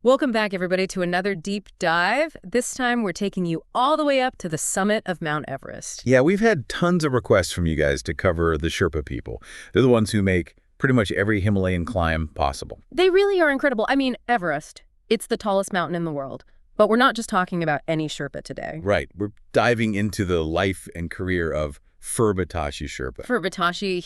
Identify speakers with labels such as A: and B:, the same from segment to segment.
A: Welcome back, everybody, to another deep dive. This time, we're taking you all the way up to the summit of Mount Everest.
B: Yeah, we've had tons of requests from you guys to cover the Sherpa people. They're the ones who make pretty much every Himalayan climb possible.
A: They really are incredible. I mean, Everest, it's the tallest mountain in the world. But we're not just talking about any Sherpa today.
B: Right. We're diving into the life and career of Phurba Tashi Sherpa.
A: Phurba Tashi,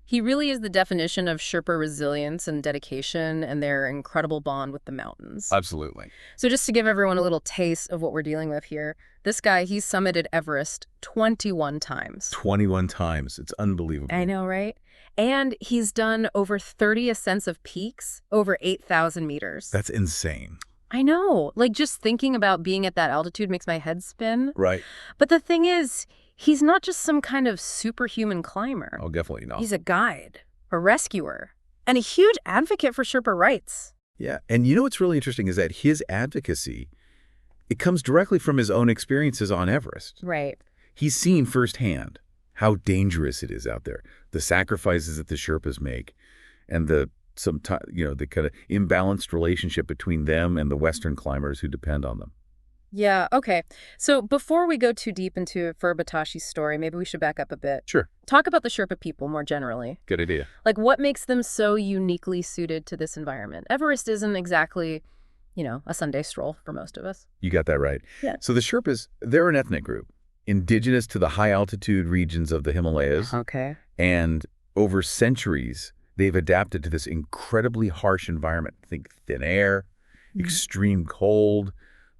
A: he really is the definition of Sherpa resilience and dedication and their incredible bond with the mountains.
B: Absolutely.
A: So just to give everyone a little taste of what we're dealing with here, this guy, he's summited Everest 21 times.
B: 21 times. It's unbelievable.
A: I know, right? And he's done over 30 ascents of peaks, over 8,000 meters.
B: That's insane.
A: I know. Like, just thinking about being at that altitude makes my head spin.
B: Right.
A: But the thing is, he's not just some kind of superhuman climber.
B: Oh, definitely not.
A: He's a guide, a rescuer, and a huge advocate for Sherpa rights.
B: Yeah. And you know what's really interesting is that his advocacy, it comes directly from his own experiences on Everest.
A: Right.
B: He's seen firsthand how dangerous it is out there, the sacrifices that the Sherpas make, and the kind of imbalanced relationship between them and the Western climbers who depend on them.
A: Yeah, okay. So before we go too deep into Phurba Tashi's story, maybe we should back up a bit.
B: Sure.
A: Talk about the Sherpa people more generally.
B: Good idea.
A: Like, what makes them so uniquely suited to this environment? Everest isn't exactly, a Sunday stroll for most of us.
B: You got that right.
A: Yeah.
B: So the Sherpas, they're an ethnic group, indigenous to the high-altitude regions of the Himalayas.
A: Okay.
B: And over centuries, they've adapted to this incredibly harsh environment. Think thin air, extreme cold,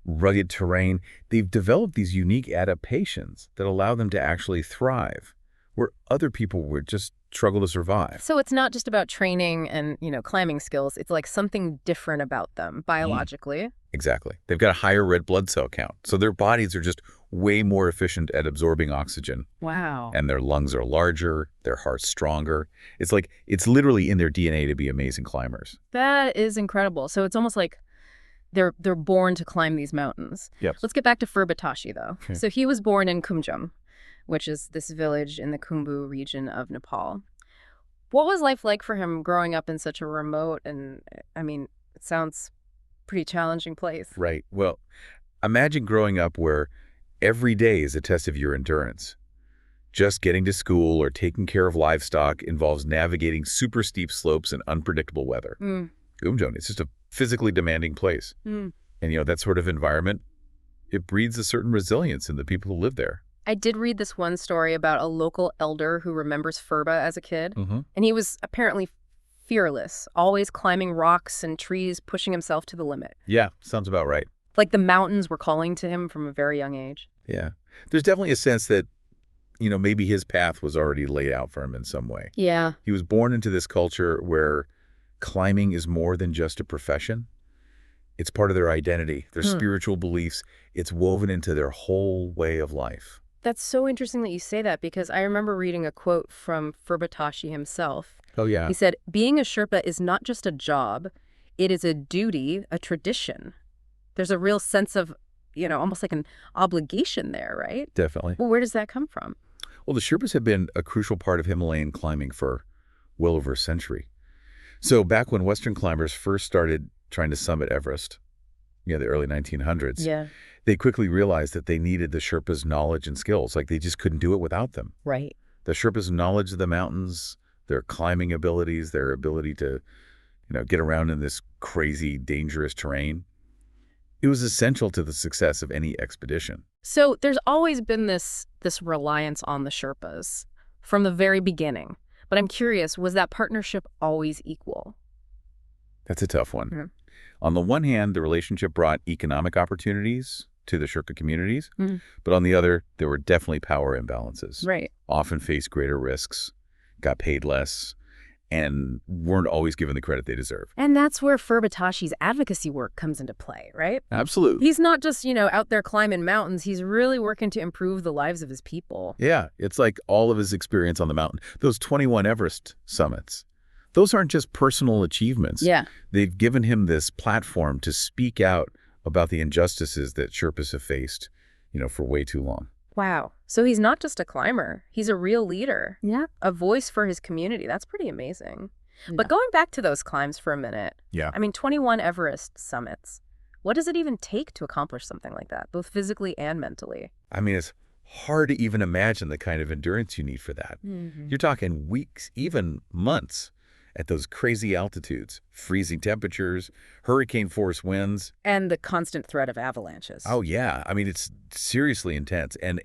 B: rugged terrain. They've developed these unique adaptations that allow them to actually thrive, where other people would just struggle to survive.
A: So it's not just about training and, climbing skills. It's like something different about them biologically.
B: Exactly. They've got a higher red blood cell count, so their bodies are just way more efficient at absorbing oxygen.
A: Wow.
B: And their lungs are larger, their heart's stronger. It's literally in their DNA to be amazing climbers.
A: That is incredible. So it's almost like they're born to climb these mountains.
B: Yep.
A: Let's get back to Phurba Tashi, though.
B: Okay.
A: So he was born in Kumjum, which is this village in the Khumbu region of Nepal. What was life like for him growing up in such a remote and, it sounds pretty challenging place?
B: Right. Well, imagine growing up where every day is a test of your endurance. Just getting to school or taking care of livestock involves navigating super steep slopes and unpredictable weather. Kumjum, it's just a physically demanding place. And, that sort of environment, it breeds a certain resilience in the people who live there.
A: I did read this one story about a local elder who remembers Phurba as a kid. And he was apparently fearless, always climbing rocks and trees, pushing himself to the limit.
B: Yeah, sounds about right.
A: Like the mountains were calling to him from a very young age.
B: Yeah. There's definitely a sense that, maybe his path was already laid out for him in some way.
A: Yeah.
B: He was born into this culture where climbing is more than just a profession. It's part of their identity, their spiritual beliefs. It's woven into their whole way of life.
A: That's so interesting that you say that, because I remember reading a quote from Phurba Tashi himself.
B: Oh, yeah.
A: He said, being a Sherpa is not just a job, it is a duty, a tradition. There's a real sense of, almost like an obligation there, right?
B: Definitely.
A: Well, where does that come from?
B: Well, the Sherpas have been a crucial part of Himalayan climbing for well over a century. So back when Western climbers first started trying to summit Everest, the early 1900s, they quickly realized that they needed the Sherpas' knowledge and skills. Like, they just couldn't do it without them.
A: Right.
B: The Sherpas' knowledge of the mountains, their climbing abilities, their ability to, get around in this crazy, dangerous terrain. It was essential to the success of any expedition.
A: So there's always been this reliance on the Sherpas from the very beginning. But I'm curious, was that partnership always equal?
B: That's a tough one. On the one hand, the relationship brought economic opportunities to the Sherpa communities. But on the other, there were definitely power imbalances.
A: Right.
B: Often faced greater risks, got paid less, and weren't always given the credit they deserve.
A: And that's where Phurba Tashi's advocacy work comes into play, right?
B: Absolutely.
A: He's not just, out there climbing mountains. He's really working to improve the lives of his people.
B: Yeah, it's like all of his experience on the mountain. Those 21 Everest summits, those aren't just personal achievements.
A: Yeah.
B: They've given him this platform to speak out about the injustices that Sherpas have faced, for way too long.
A: Wow. So he's not just a climber. He's a real leader.
C: Yeah.
A: A voice for his community. That's pretty amazing. But
B: Yeah.
A: going back to those climbs for a minute,
B: Yeah.
A: I mean, 21 Everest summits. What does it even take to accomplish something like that, both physically and mentally?
B: I mean, it's hard to even imagine the kind of endurance you need for that.
A: Hmm.
B: You're talking weeks, even months, at those crazy altitudes, freezing temperatures, hurricane force winds.
A: And the constant threat of avalanches.
B: Oh yeah, I mean it's seriously intense. And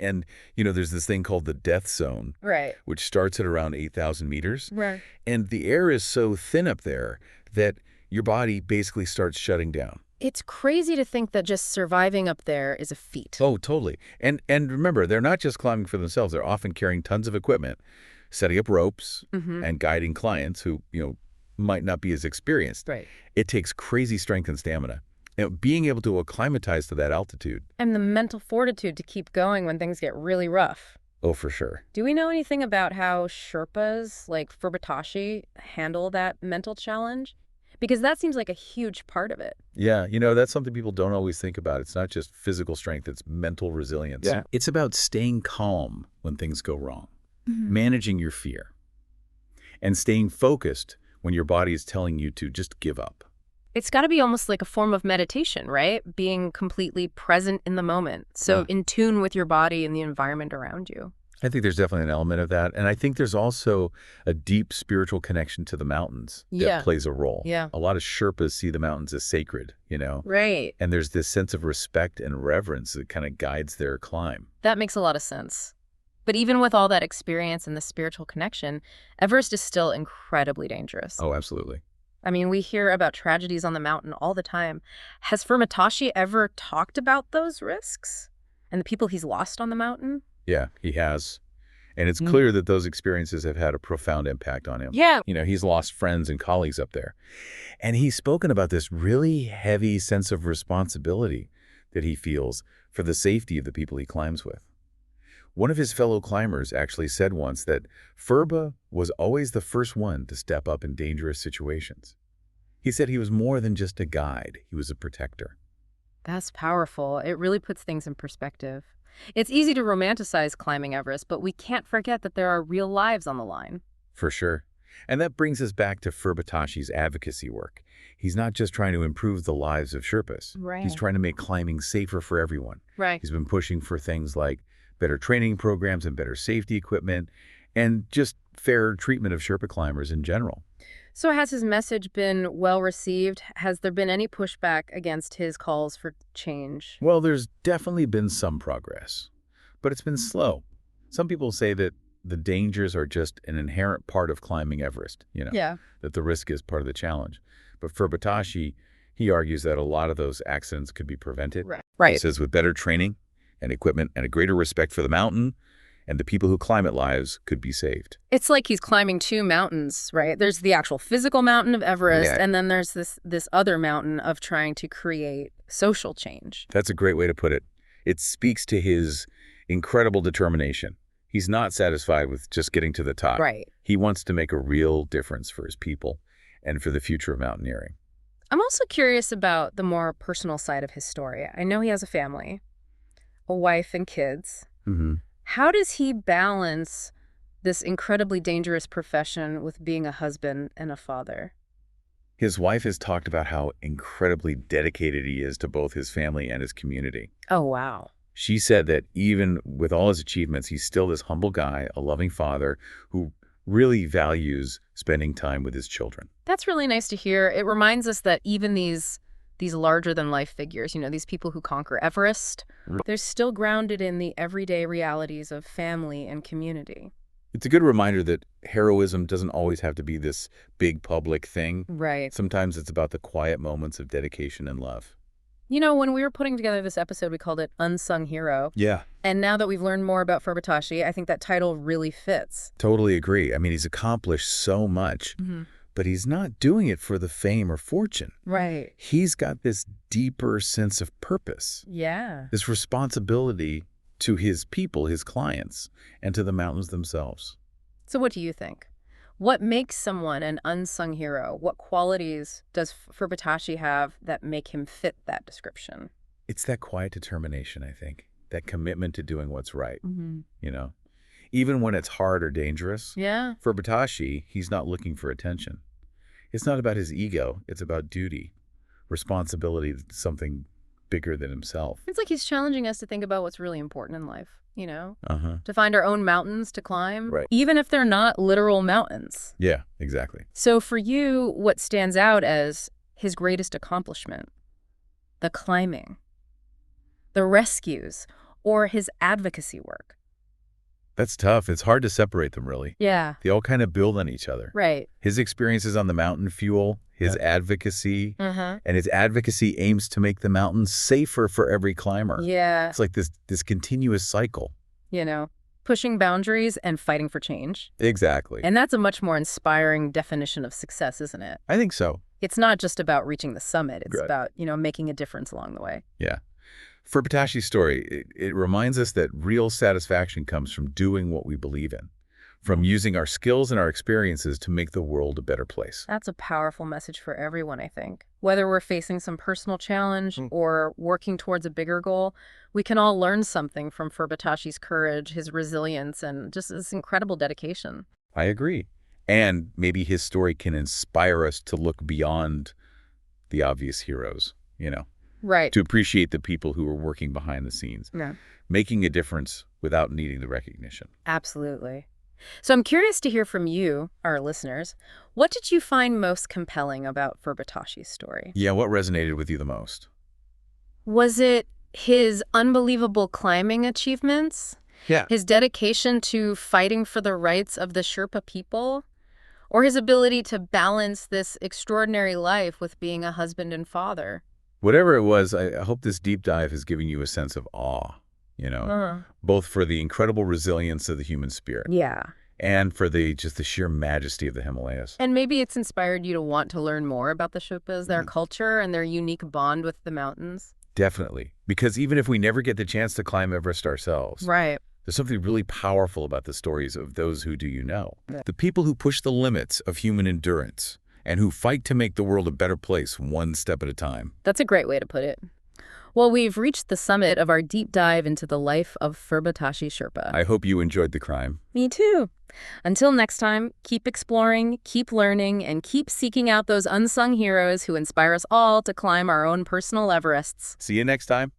B: there's this thing called the death zone,
A: Right.
B: which starts at around 8,000 meters,
A: Right.
B: and the air is so thin up there that your body basically starts shutting down.
A: It's crazy to think that just surviving up there is a feat.
B: Oh, totally. And remember, they're not just climbing for themselves. They're often carrying tons of equipment, setting up ropes,
A: Hmm.
B: and guiding clients who, might not be as experienced.
A: Right.
B: It takes crazy strength and stamina. Being able to acclimatize to that altitude,
A: And the mental fortitude to keep going when things get really rough.
B: oh, for sure.
A: Do we know anything about how Sherpas like Phurba Tashi handle that mental challenge? Because that seems like a huge part of it.
B: Yeah, that's something people don't always think about. It's not just physical strength, it's mental resilience. Yeah. It's about staying calm when things go wrong, managing your fear, and staying focused when your body is telling you to just give up.
A: It's got to be almost like a form of meditation, right? Being completely present in the moment. So in tune with your body and the environment around you.
B: I think there's definitely an element of that. And I think there's also a deep spiritual connection to the mountains that plays a role.
A: Yeah.
B: A lot of Sherpas see the mountains as sacred.
A: Right.
B: And there's this sense of respect and reverence that kind of guides their climb.
A: That makes a lot of sense. But even with all that experience and the spiritual connection, Everest is still incredibly dangerous.
B: Oh, absolutely.
A: I mean, we hear about tragedies on the mountain all the time. Has Phurba Tashi ever talked about those risks and the people he's lost on the mountain?
B: Yeah, he has. And it's clear that those experiences have had a profound impact on him.
A: Yeah.
B: He's lost friends and colleagues up there. And he's spoken about this really heavy sense of responsibility that he feels for the safety of the people he climbs with. One of his fellow climbers actually said once that Phurba was always the first one to step up in dangerous situations. He said he was more than just a guide. He was a protector.
A: That's powerful. It really puts things in perspective. It's easy to romanticize climbing Everest, but we can't forget that there are real lives on the line.
B: For sure. And that brings us back to Phurba Tashi's advocacy work. He's not just trying to improve the lives of Sherpas.
A: Right.
B: He's trying to make climbing safer for everyone.
A: Right.
B: He's been pushing for things like better training programs and better safety equipment, and just fair treatment of Sherpa climbers in general.
A: So has his message been well received? Has there been any pushback against his calls for change?
B: Well, there's definitely been some progress, but it's been slow. Some people say that the dangers are just an inherent part of climbing Everest,
A: Yeah.
B: that the risk is part of the challenge. But for Phurba Tashi, he argues that a lot of those accidents could be prevented.
A: Right.
B: He
A: Right.
B: says with better training and equipment and a greater respect for the mountain, and the people who climb it lives could be saved.
A: It's like he's climbing two mountains, right? There's the actual physical mountain of Everest,
B: Yeah.
A: and then there's this other mountain of trying to create social change.
B: That's a great way to put it. It speaks to his incredible determination. He's not satisfied with just getting to the top.
A: Right.
B: He wants to make a real difference for his people and for the future of mountaineering.
A: I'm also curious about the more personal side of his story. I know he has a family, a wife and kids.
B: Mm-hmm.
A: How does he balance this incredibly dangerous profession with being a husband and a father?
B: His wife has talked about how incredibly dedicated he is to both his family and his community.
A: Oh, wow.
B: She said that even with all his achievements, he's still this humble guy, a loving father who really values spending time with his children.
A: That's really nice to hear. It reminds us that even these larger-than-life figures, these people who conquer Everest, they're still grounded in the everyday realities of family and community.
B: It's a good reminder that heroism doesn't always have to be this big public thing.
A: Right.
B: Sometimes it's about the quiet moments of dedication and love.
A: When we were putting together this episode, we called it Unsung Hero.
B: Yeah.
A: And now that we've learned more about Phurba Tashi, I think that title really fits.
B: Totally agree. I mean, he's accomplished so much, but he's not doing it for the fame or fortune.
A: Right.
B: He's got this deeper sense of purpose,
A: Yeah.
B: this responsibility to his people, his clients, and to the mountains themselves.
A: So what do you think? What makes someone an unsung hero? What qualities does Phurba Tashi have that make him fit that description?
B: It's that quiet determination, I think, that commitment to doing what's right,
A: Mm-hmm.
B: Even when it's hard or dangerous.
A: Yeah.
B: For Tashi, he's not looking for attention. It's not about his ego. It's about duty, responsibility, something bigger than himself.
A: It's like he's challenging us to think about what's really important in life, you know?
B: Uh-huh.
A: To find our own mountains to climb,
B: Right.
A: even if they're not literal mountains.
B: Yeah, exactly.
A: So for you, what stands out as his greatest accomplishment? The climbing, the rescues, or his advocacy work?
B: That's tough. It's hard to separate them, really.
A: Yeah,
B: They all kind of build on each other.
A: right.
B: His experiences on the mountain fuel, his advocacy, and his advocacy aims to make the mountains safer for every climber.
A: Yeah,
B: It's like this continuous cycle.
A: you know, pushing boundaries and fighting for change.
B: Exactly.
A: And that's a much more inspiring definition of success, isn't it?
B: I think so.
A: It's not just about reaching the summit. It's
B: Good.
A: about, making a difference along the way.
B: Yeah. Phurba Tashi's story, it reminds us that real satisfaction comes from doing what we believe in, from using our skills and our experiences to make the world a better place.
A: That's a powerful message for everyone, I think. Whether we're facing some personal challenge or working towards a bigger goal, we can all learn something from Phurba Tashi's courage, his resilience, and just his incredible dedication.
B: I agree. And maybe his story can inspire us to look beyond the obvious heroes,
A: Right.
B: to appreciate the people who are working behind the scenes,
A: Yeah,
B: making a difference without needing the recognition.
A: absolutely. So I'm curious to hear from you, our listeners. What did you find most compelling about Phurba Tashi's story?
B: Yeah, what resonated with you the most?
A: Was it his unbelievable climbing achievements?
B: Yeah.
A: His dedication to fighting for the rights of the Sherpa people? Or his ability to balance this extraordinary life with being a husband and father?
B: Whatever it was, I hope this deep dive has given you a sense of awe, both for the incredible resilience of the human spirit
A: Yeah.
B: and for the sheer majesty of the Himalayas.
A: And maybe it's inspired you to want to learn more about the Sherpas, their culture, and their unique bond with the mountains.
B: Definitely. Because even if we never get the chance to climb Everest ourselves,
A: Right.
B: there's something really powerful about the stories of those who do The people who push the limits of human endurance and who fight to make the world a better place one step at a time.
A: That's a great way to put it. Well, we've reached the summit of our deep dive into the life of Phurba Tashi Sherpa.
B: I hope you enjoyed the climb.
A: Me too. Until next time, keep exploring, keep learning, and keep seeking out those unsung heroes who inspire us all to climb our own personal Everests.
B: See you next time.